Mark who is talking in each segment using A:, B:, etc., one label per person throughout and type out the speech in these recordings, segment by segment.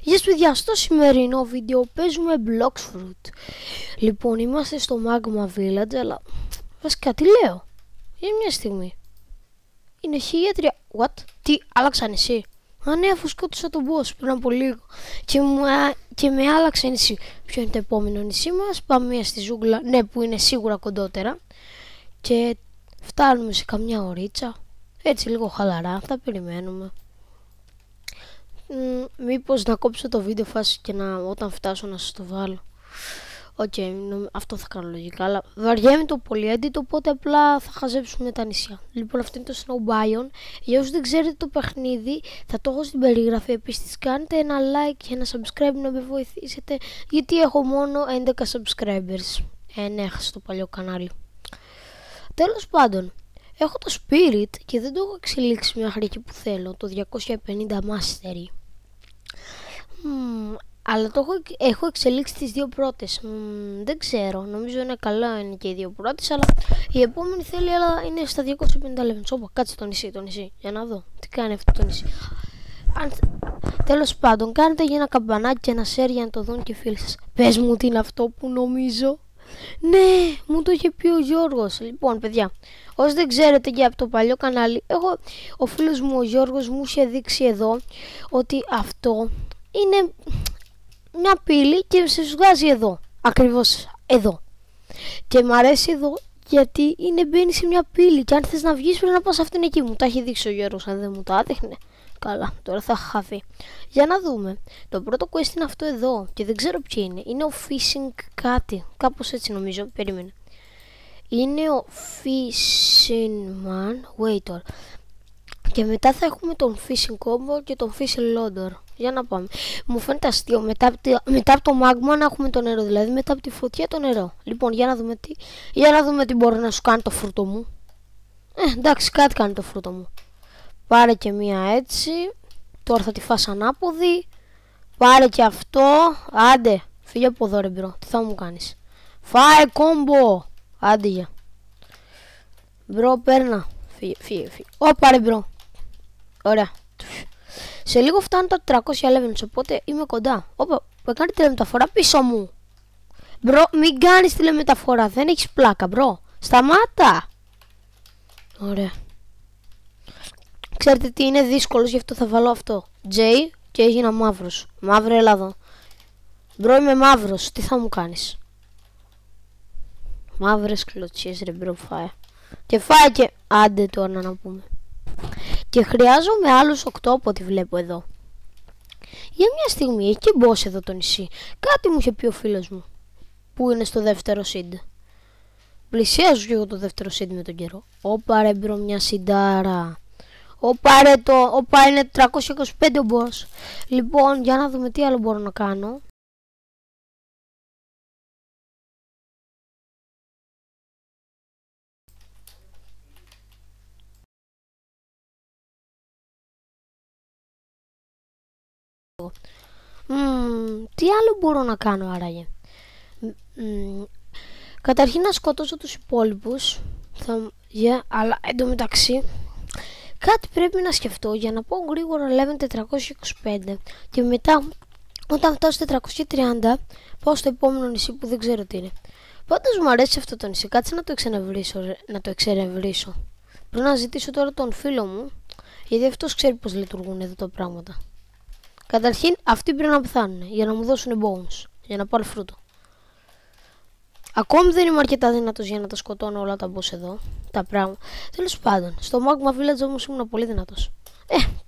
A: Γεια σας παιδιά, στο σημερινό βίντεο παίζουμε Blox Fruit. Λοιπόν, είμαστε στο Magma Village, αλλά βασικά τι λέω, για μια στιγμή. Είναι 1003. What? Τι, άλλαξα νησί? Α ναι, αφού σκότωσα τον boss πριν από λίγο και με άλλαξε νησί. Ποιο είναι το επόμενο νησί μας? Πάμε στη ζούγκλα, ναι, που είναι σίγουρα κοντότερα. Και φτάνουμε σε καμιά ωρίτσα. Έτσι λίγο χαλαρά, θα περιμένουμε. Μήπως να κόψω το βίντεο φάση και όταν φτάσω να σας το βάλω. Οκ, αυτό θα κάνω λογικά, αλλά βαριέμαι το πολύ edit, οπότε απλά θα χαζέψουμε τα νησιά. Λοιπόν, αυτό είναι το Snow Biome. Για όσους δεν ξέρετε το παιχνίδι, θα το έχω στην περιγραφή. Επίσης, κάντε ένα like και ένα subscribe να με βοηθήσετε, γιατί έχω μόνο 11 subscribers. Ναι, έχασα το παλιό κανάλι. Τέλος πάντων, έχω το Spirit και δεν το έχω εξελίξει μέχρι εκεί που θέλω, το 250 Mastery. Αλλά το έχω εξελίξει τις δύο πρώτες. Δεν ξέρω, νομίζω είναι καλά είναι και οι δύο πρώτες, αλλά η επόμενη θέλει, αλλά είναι στα 250 levels. Όπα, κάτσε το νησί, για να δω τι κάνει αυτό το νησί. Τέλος πάντων, κάνετε για ένα καμπανάκι και ένα share για να το δουν και οι φίλοι σας. Πες μου τι είναι αυτό που νομίζω. Ναι, μου το είχε πει ο Γιώργος. Λοιπόν, παιδιά, όσοι δεν ξέρετε και από το παλιό κανάλι, ο φίλος μου ο Γιώργος μου είχε δείξει εδώ ότι αυτό είναι μια πύλη και σε βγάζει εδώ, ακριβώς εδώ. Και μ' αρέσει εδώ γιατί μπαίνει σε μια πύλη και αν θες να βγεις πρέπει να πας αυτήν εκεί. Μου τα έχει δείξει ο Γιώργος, αν δεν μου τα έδειχνε. Καλά, τώρα θα χαθεί. Για να δούμε. Το πρώτο quest είναι αυτό εδώ και δεν ξέρω ποιο είναι. Είναι ο Fishing κάτι, κάπως έτσι νομίζω, περίμενε. Είναι ο Fishing Man, wait. Και μετά θα έχουμε τον Fishing Combo και τον Fishing Loader. Για να πάμε. Μου φαίνεται αστείο μετά από το Magma να έχουμε το νερό, δηλαδή μετά από τη φωτιά το νερό. Λοιπόν, για να δούμε τι μπορεί να σου κάνει το φρούτο μου. Εντάξει, κάτι κάνει το φρούτο μου. Πάρε και μία έτσι. Τώρα θα τη φας ανάποδη. Πάρε και αυτό. Άντε, φύγε από εδώ ρε μπρο. Τι θα μου κάνεις? Φάε κόμπο. Άντε για. Μπρο, παίρνα. Φύγε. Ωπα ρε μπρο. Ωραία. Σε λίγο φτάνω τα 300 levels, οπότε είμαι κοντά. Όπα, κάνει τηλεμεταφορά πίσω μου. Μπρο, μην κάνεις τηλεμεταφορά. Δεν έχεις πλάκα, μπρο. Σταμάτα. Ωραία. Ξέρετε τι είναι δύσκολος, γι' αυτό θα βάλω αυτό. J και έγινα μαύρος. Μαύρο, έλα εδώ. Μπρο, είμαι μαύρος. Τι θα μου κάνεις? Μαύρες κλωτσίες ρε μπρο, φάε. Και φάε και... Άντε τώρα να πούμε. Και χρειάζομαι άλλους 8 από ό,τι βλέπω εδώ. Για μια στιγμή, έχει και boss εδώ το νησί. Κάτι μου είχε πει ο φίλος μου, που είναι στο δεύτερο seed. Πλησιάζω και εγώ το δεύτερο seed με τον καιρό. Όπα ρε μπρο, μια συντάρα. Όπα ρε όπα είναι 325 ο boss. Λοιπόν, για να δούμε τι άλλο μπορώ να κάνω. Τι άλλο μπορώ να κάνω άραγε? Καταρχήν να σκοτώσω τους υπόλοιπους. Αλλά εντωμεταξύ κάτι πρέπει να σκεφτώ για να πω γρήγορα level 425. Και μετά όταν φτάσω 430 πάω στο επόμενο νησί που δεν ξέρω τι είναι. Πάντως μου αρέσει αυτό το νησί. Κάτσε να το εξερευνήσω. Πρέπει να ζητήσω τώρα τον φίλο μου, γιατί αυτός ξέρει πως λειτουργούν εδώ τα πράγματα. Καταρχήν αυτοί πρέπει να πεθάνουν για να μου δώσουν bones, για να πάρω φρούτο. Ακόμη δεν είμαι αρκετά δυνατός για να τα σκοτώνω όλα τα boss εδώ, τα πράγματα. Τέλος πάντων, στο Magma Village όμως ήμουν πολύ δυνατός.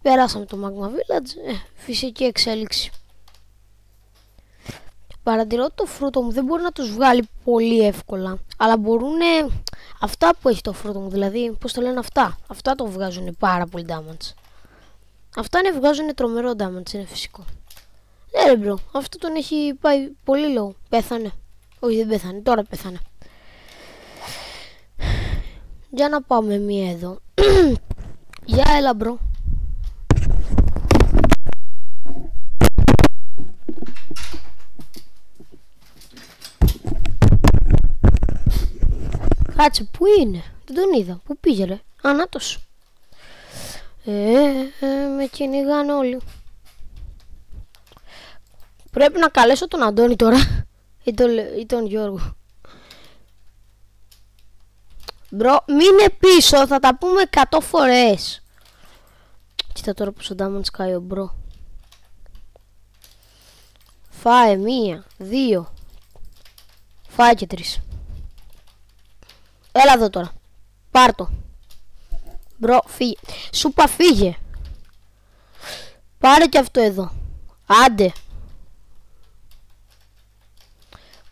A: Περάσαμε το Magma Village, φυσική εξέλιξη. Παρατηρώ ότι το φρούτο μου δεν μπορεί να τους βγάλει πολύ εύκολα, αλλά μπορούν αυτά που έχει το φρούτο μου, δηλαδή πώς το λένε αυτά το βγάζουν πάρα πολύ damage. Αυτά βγάζουν τρομερό damage, είναι φυσικό. Ναι ρε μπρο, αυτό τον έχει πάει πολύ low. Πέθανε. Όχι, δεν πέθανε, τώρα πέθανε. Για να πάμε μία εδώ. Για έλα μπρο. Κάτσε, πού είναι? Δεν τον είδα, πού πήγε ρε? Ανάτος. Με κυνηγάνε όλοι. Πρέπει να καλέσω τον Αντώνη τώρα ή τον Γιώργο. Μπρο, μείνε πίσω, θα τα πούμε 100 φορές. Κοίτα τώρα πως ο Diamond σκάει ο μπρο. Φάε 1, 2. Φάε και 3. Έλα εδώ τώρα. Πάρ' το. Μπρο, φύγε. Σούπα, φύγε. Πάρε και αυτό εδώ. Άντε.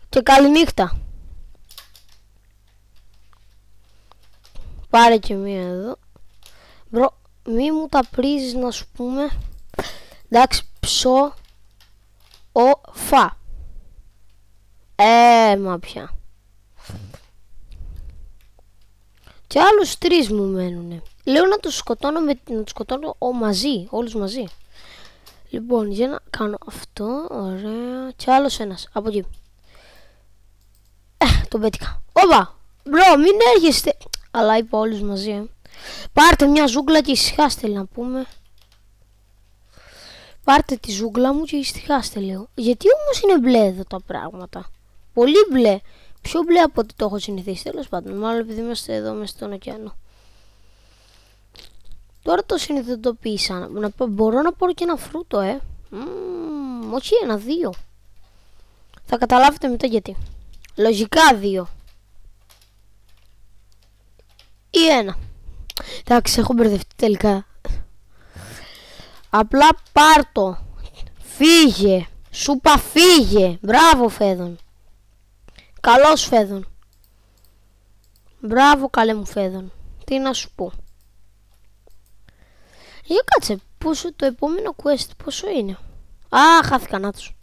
A: Και καληνύχτα. Πάρε και μία εδώ. Μπρο, μη μου τα πρίζεις να σου πούμε. Εντάξει, ψω. Ο φα. Μα πια. Και άλλους 3 μου μένουνε. Λέω να τους σκοτώνω μαζί. Όλους μαζί. Λοιπόν, για να κάνω αυτό. Ωραία. Και άλλος ένας. Από εκεί. Τον πέτυχα. Όπα. Μπρο, μην έρχεστε. Αλλά είπα όλους μαζί. Πάρτε μια ζούγκλα και ησυχάστε, να πούμε. Πάρτε τη ζούγκλα μου και ησυχάστε, λέω. Γιατί όμως είναι μπλε εδώ τα πράγματα. Πολύ μπλε. Πιο μπλε από ό,τι το έχω συνηθίσει. Τέλος πάντων, μάλλον επειδή είμαστε εδώ μέσα στον ωκεανό. Τώρα το συνειδητοποίησα. Μπορώ να πάρω και ένα φρούτο, όχι 1, 2. Θα καταλάβετε μετά γιατί. Λογικά 2. Ή 1. Εντάξει, έχω μπερδευτεί τελικά. Απλά πάρτο. Φύγε. Σούπα, φύγε. Μπράβο, Φέδων. Καλός, Φέδων. Μπράβο, καλέ μου, Φέδων. Τι να σου πω. Για κάτσε, πόσο το επόμενο quest, πόσο είναι. Α, χάθηκα, να τους.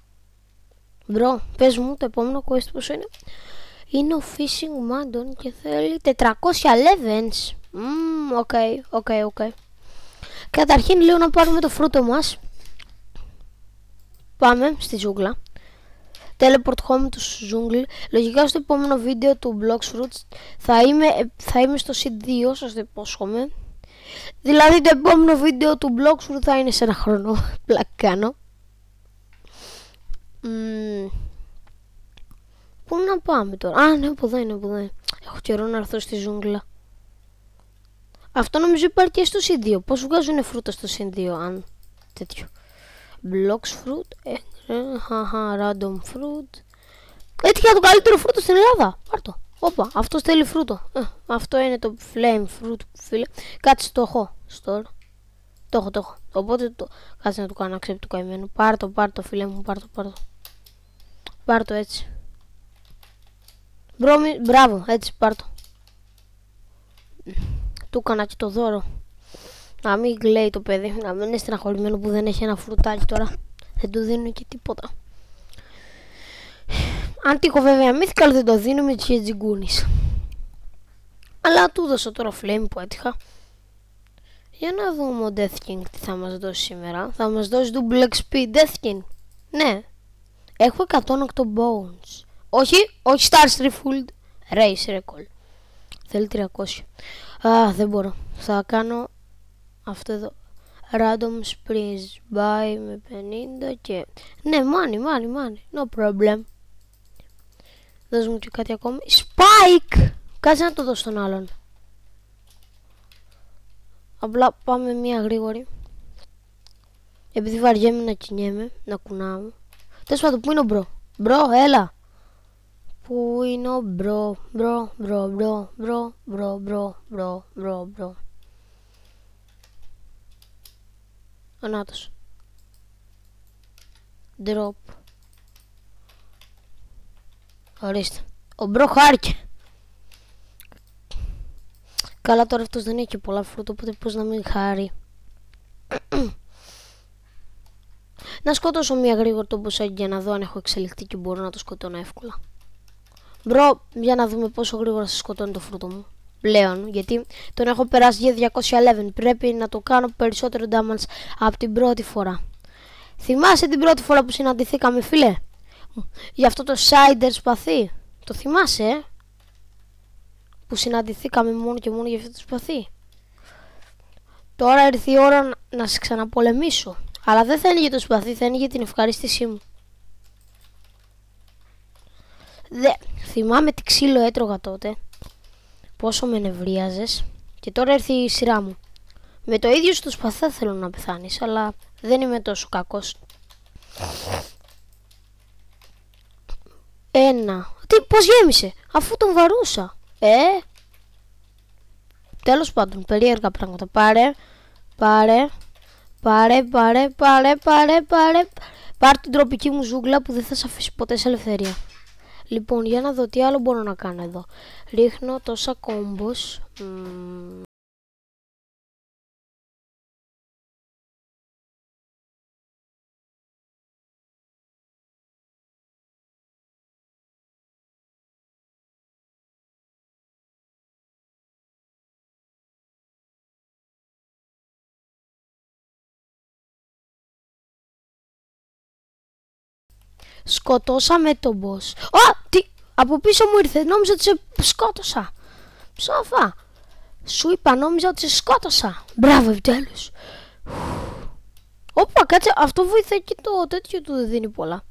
A: Μπρο, πες μου το επόμενο quest πόσο είναι. Είναι ο Fishing Madon και θέλει 400 levels. Οκ. Καταρχήν λέω να πάρουμε το φρούτο μας. Πάμε στη ζούγκλα. Teleport home του ζούγκλη. Λογικά στο επόμενο βίντεο του Blox Fruits θα είμαι στο Seed 2, σας το υπόσχομαι. Δηλαδή το επόμενο βίντεο του Blox Fruits θα είναι σε 1 χρόνο. Πλάκα κάνω. Πού να πάμε τώρα. Α, ναι, από εδώ είναι, Έχω καιρό να έρθω στη ζούγκλα. Αυτό νομίζω υπάρχει και στο Seed 2. Πώς βγάζουν φρούτα στο Seed 2, αν τέτοιο. Blox Fruit. Random Fruit. Έτυχα το καλύτερο φρούτο στην Ελλάδα. Πάρτο. Όπα, αυτό θέλει φρούτο. Αυτό είναι το Flame Fruit, φίλε. Κάτσε, το έχω. Το έχω. Οπότε κάτσε να του κάνω accept του καημένου. Πάρτο, φίλε μου, πάρτο. Πάρτο έτσι. Μπράβο, έτσι, πάρτο. Του έκανα και το δώρο. Να μην κλαίει το παιδί, να μην είναι στεναχωρημένο που δεν έχει ένα φρουτάκι τώρα. Δεν του δίνουν και τίποτα. Αν τύχω βέβαια μύθικα, δεν το δίνω με τις τζιγκούνις. Αλλά του δώσα τώρα flame που έτυχα. Για να δούμε ο Death King τι θα μας δώσει σήμερα. Θα μας δώσει double XP Death King. Ναι. Έχω 108 bones. Όχι Stars Refulled. Race Recall. Θέλει 300. Α, δεν μπορώ. Θα κάνω αυτό εδώ. Random Sprees Buy με 50 και... Ναι, money. No problem. Δώσ' μου και κάτι ακόμη. Spike! Κάτσε να το δώσω στον άλλον. Απλά πάμε μία γρήγορη. Επειδή βαριέμαι να κινιέμαι, να κουνάω. Τέλος πάντων, πού είναι ο μπρο. Μπρο, έλα. Πού είναι ο μπρο. Μπρο. Ανάτος. Drop. Ορίστε. Ο μπρο χάρηκε. Καλά, τώρα αυτός δεν έχει και πολλά φρούτα, οπότε πώς να μην χάρει. Να σκοτώσω μία γρήγορα το μποσάκι για να δω αν έχω εξελιχθεί και μπορώ να το σκοτώνω εύκολα. Μπρο, για να δούμε πόσο γρήγορα σε σκοτώνει το φρούτο μου. Πλέον, γιατί τον έχω περάσει για 211. Πρέπει να το κάνω περισσότερο damage από την πρώτη φορά. Θυμάσαι την πρώτη φορά που συναντηθήκαμε, φίλε? Για αυτό το Cider σπαθί. Το θυμάσαι, που συναντηθήκαμε μόνο και μόνο για αυτό το σπαθί. Τώρα ήρθε η ώρα να σε ξαναπολεμήσω. Αλλά δεν θα είναι για το σπαθί, θα είναι για την ευχαρίστησή μου. Θυμάμαι τι ξύλο έτρωγα τότε. Πόσο με νευρίαζες. Και τώρα έρθει η σειρά μου. Με το ίδιο στο σπαθά θέλω να πεθάνεις, αλλά δεν είμαι τόσο κακός. Πώς γέμισε, αφού τον βαρούσα. Τέλος πάντων, περίεργα πράγματα. Πάρε την τροπική μου ζούγκλα που δεν θα σε αφήσει ποτέ σε ελευθερία. Λοιπόν, για να δω τι άλλο μπορώ να κάνω εδώ. Ρίχνω τόσα κόμπος. Σκοτώσαμε τον boss. Τι! Από πίσω μου ήρθε. Νόμιζα ότι σε σκότωσα. Ψόφα. Σου είπα, νόμιζα ότι σε σκότωσα. Μπράβο, επιτέλους. Όπα, κάτσε. Αυτό βοηθάει και το τέτοιο του δεν δίνει πολλά.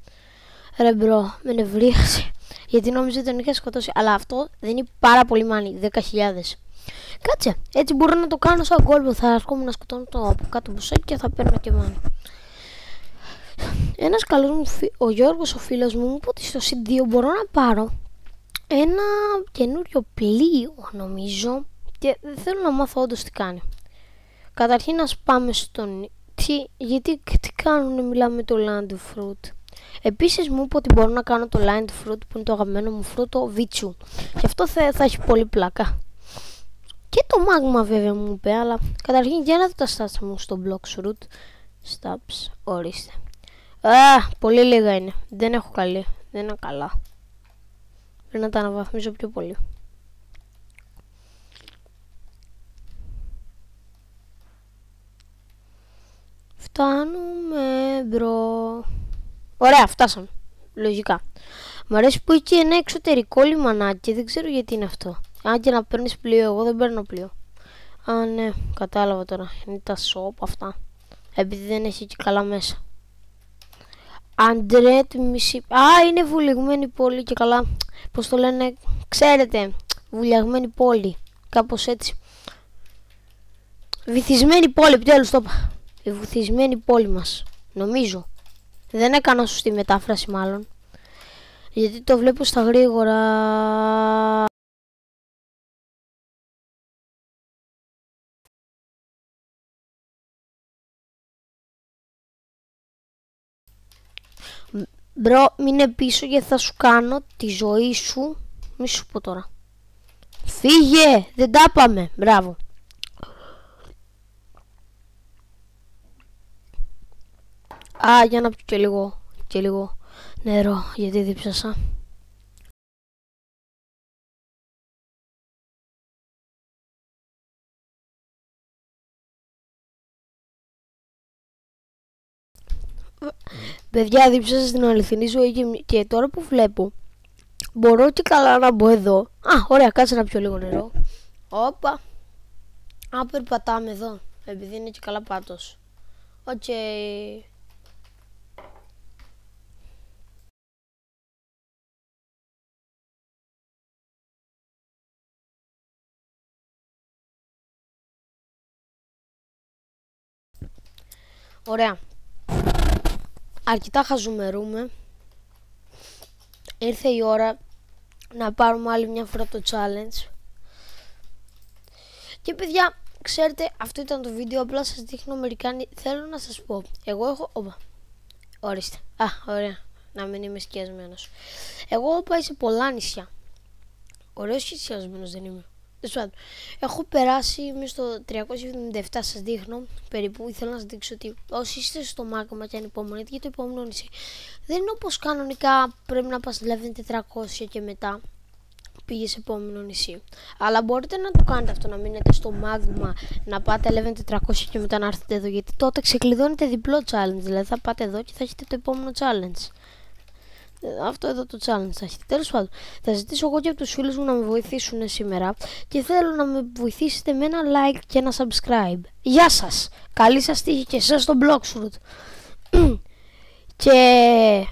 A: Ρε μπρο, με νευρίασε. Γιατί νόμιζα ότι τον είχα σκοτώσει. Αλλά αυτό δίνει πάρα πολύ μάνι. 10.000. Κάτσε. Έτσι μπορώ να το κάνω σαν κόλπο. Θα έρχομαι να σκοτώνω το από κάτω μπουσάκι και θα παίρνω και μάνι. Ένας καλός μου ο Γιώργος, ο φίλος μου, μου είπε ότι στο C2 μπορώ να πάρω ένα καινούριο πλοίο, νομίζω, και δεν θέλω να μάθω όντως τι κάνει. Καταρχήν να πάμε στον... Γιατί τι κάνουνε, μιλάμε με το Land Fruit. Επίσης μου είπε ότι μπορώ να κάνω το Land Fruit, που είναι το αγαπημένο μου φρούτο, Βίτσου. Και αυτό θα έχει πολύ πλάκα. Και το Magma βέβαια μου είπε, αλλά καταρχήν για να δω τα stats μου στο Blox Root. Stats, ορίστε. Πολύ λίγα είναι. Δεν έχω καλή. Δεν είναι καλά. Πρέπει να τα αναβαθμίσω πιο πολύ. Φτάνουμε, μπρο. Ωραία, φτάσαμε. Λογικά. Μ' αρέσει που έχει και ένα εξωτερικό λιμανάκι. Δεν ξέρω γιατί είναι αυτό. Αν και να παίρνεις πλοίο, εγώ δεν παίρνω πλοίο. Ναι, κατάλαβα τώρα. Είναι τα shop αυτά. Επειδή δεν έχει και καλά μέσα. Αντρέτ μισή... είναι βουλιαγμένη πόλη και καλά. Πώς το λένε, ξέρετε. Βουλιαγμένη πόλη. Κάπως έτσι. Βυθισμένη πόλη, επιτέλους το είπα. Η βυθισμένη πόλη μας. Νομίζω. Δεν έκανα σωστή μετάφραση μάλλον. Γιατί το βλέπω στα γρήγορα. Μπρο, μείνε πίσω γιατί θα σου κάνω τη ζωή σου. Μη σου πω τώρα. Φύγε! Δεν τα πάμε. Μπράβο. Για να πιω και λίγο νερό, γιατί δίψασα. Παιδιά, δίψασα στην αληθινή ζωή και τώρα που βλέπω μπορώ και καλά να μπω εδώ. Ωραία, κάτσε να πιω λίγο νερό. Όπα. Περπατάμε εδώ, επειδή είναι και καλά πάτος. Οκ. Ωραία. Αρκετά χαζουμερούμε. Ήρθε η ώρα να πάρουμε άλλη μια φορά το challenge. Και παιδιά, ξέρετε, αυτό ήταν το βίντεο. Απλά σας δείχνω μερικά. Θέλω να σας πω. Εγώ έχω... Ορίστε. Ωραία. Να μην είμαι σκιασμένος. Εγώ έχω πάει σε πολλά νησιά. Ωραίος και σκιασμένος δεν είμαι. Έχω περάσει, είμαι στο 377, σας δείχνω περίπου. Ήθελα να σας δείξω ότι όσοι είστε στο Magma και ανυπομονείτε για το επόμενο νησί, δεν είναι όπως κανονικά πρέπει να πας level 400 και μετά πήγε σε επόμενο νησί. Αλλά μπορείτε να το κάνετε αυτό, να μείνετε στο Magma, να πάτε level 400 και μετά να έρθετε εδώ, γιατί τότε ξεκλειδώνετε διπλό challenge. Δηλαδή θα πάτε εδώ και θα έχετε το επόμενο challenge. Αυτό εδώ το challenge θα έχετε. Τέλος πάντων, θα ζητήσω εγώ και από τους φίλους μου να με βοηθήσουν σήμερα και θέλω να με βοηθήσετε με ένα like και ένα subscribe. Γεια σας! Καλή σας τύχη και εσάς στο Blox Root. Και...